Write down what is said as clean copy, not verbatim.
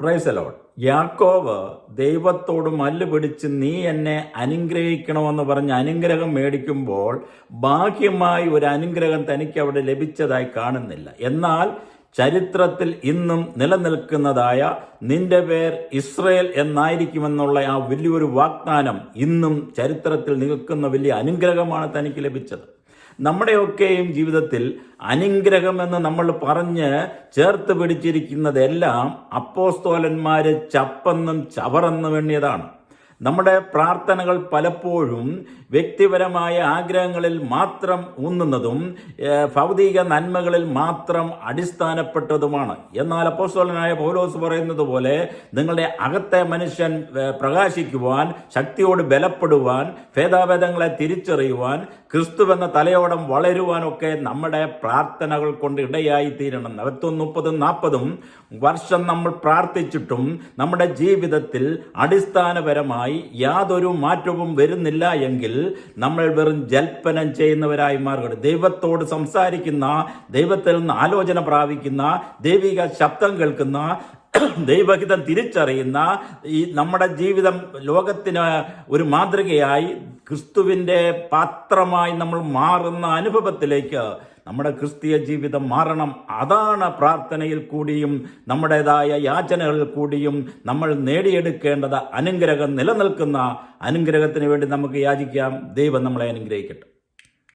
Praise the Lord. യാക്കോബ് ദൈവത്തോട് മല്ല് പിടിച്ച് നീ എന്നെ അനുഗ്രഹിക്കണമെന്ന് പറഞ്ഞ് അനുഗ്രഹം മേടിക്കുമ്പോൾ ബാഹ്യമായി ഒരു അനുഗ്രഹം തനിക്ക് അവിടെ ലഭിച്ചതായി കാണുന്നില്ല. എന്നാൽ ചരിത്രത്തിൽ ഇന്നും നിലനിൽക്കുന്നതായ നിന്റെ പേർ ഇസ്രയേൽ എന്നായിരിക്കുമെന്നുള്ള ആ വലിയൊരു വാഗ്ദാനം ഇന്നും ചരിത്രത്തിൽ നിൽക്കുന്ന വലിയ അനുഗ്രഹമാണ് തനിക്ക് ലഭിച്ചത്. നമ്മുടെയൊക്കെയും ജീവിതത്തിൽ അനുഗ്രഹമെന്ന് നമ്മൾ പറഞ്ഞ് ചേർത്ത് പിടിച്ചിരിക്കുന്നതെല്ലാം അപ്പോസ്തോലന്മാര് ചപ്പെന്നും ചവറെന്നും എണ്ണിയതാണ്. നമ്മുടെ പ്രാർത്ഥനകൾ പലപ്പോഴും വ്യക്തിപരമായ ആഗ്രഹങ്ങളിൽ മാത്രം ഊന്നുന്നതും ഭൗതിക നന്മകളിൽ മാത്രം അടിസ്ഥാനപ്പെട്ടതുമാണ്. എന്നാൽ അപ്പോസ്തലനായ പൗലോസ് പറയുന്നത് പോലെ നിങ്ങളുടെ അകത്തെ മനുഷ്യൻ പ്രകാശിക്കുവാൻ, ശക്തിയോട് ബലപ്പെടുവാൻ, ഭേദാഭേദങ്ങളെ തിരിച്ചറിയുവാൻ, ക്രിസ്തുവെന്ന തലയോടം വളരുവാനൊക്കെ നമ്മുടെ പ്രാർത്ഥനകൾ കൊണ്ട് ഇടയായി തീരണം. 30-40 വർഷം നമ്മൾ പ്രാർത്ഥിച്ചിട്ടും നമ്മുടെ ജീവിതത്തിൽ അടിസ്ഥാനപരമായി യാതൊരു മാറ്റവും വരുന്നില്ല എങ്കിൽ നമ്മൾ വെറും ജൽപ്പനം ചെയ്യുന്നവരായി മാറുകയാണ്. ദൈവത്തോട് സംസാരിക്കുന്ന, ദൈവത്തിൽ നിന്ന് ആലോചന പ്രാപിക്കുന്ന, ദൈവിക ശബ്ദം കേൾക്കുന്ന, ദൈവഹിതം തിരിച്ചറിയുന്ന ഈ നമ്മുടെ ജീവിതം ലോകത്തിന് ഒരു മാതൃകയായി ക്രിസ്തുവിൻ്റെ പാത്രമായി നമ്മൾ മാറുന്ന അനുഭവത്തിലേക്ക് നമ്മുടെ ക്രിസ്തീയ ജീവിതം മാറണം. അതാണ് പ്രാർത്ഥനയിൽ കൂടിയും നമ്മുടേതായ യാചനകളിൽ കൂടിയും നമ്മൾ നേടിയെടുക്കേണ്ടത്. അനുഗ്രഹം നിലനിൽക്കുന്ന അനുഗ്രഹത്തിന് വേണ്ടി നമുക്ക് യാചിക്കാം. ദൈവം നമ്മളെ അനുഗ്രഹിക്കട്ടെ.